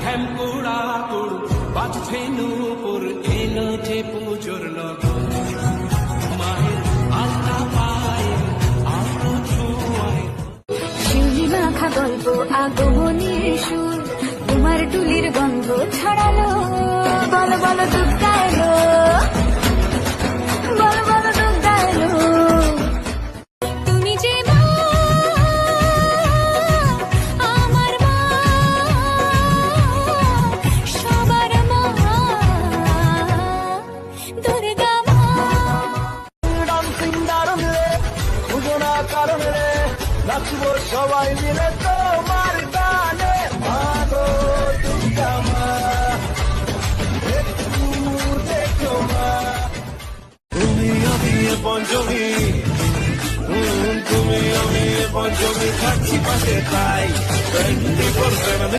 ঢ্যামকুড়া কুড় বাজছে নূপুর এলো যে পুজোর লগন মায়ের আলতা পায়ে আলো ছোঁয়ায় শিউলি মাখা গল্প আগমনীর সুর তোমার টুলির গন্ধ ছড়ালো বলো বলো দুর্গা এলো বলো বলো দুর্গা এলো তুমি যে মা আমার মা সবার মা দুর্গা মা ডান্সিং দারুণ রে খুঁজো কারণ রে নাচবো সবাই মিলে তোমার গানে মাগো দুর্গা মা একটু দেখো মা তুমি আমি এ পঞ্চমী তুমি আমি এ পঞ্চমী খাচ্ছি পাশে তাই 24/7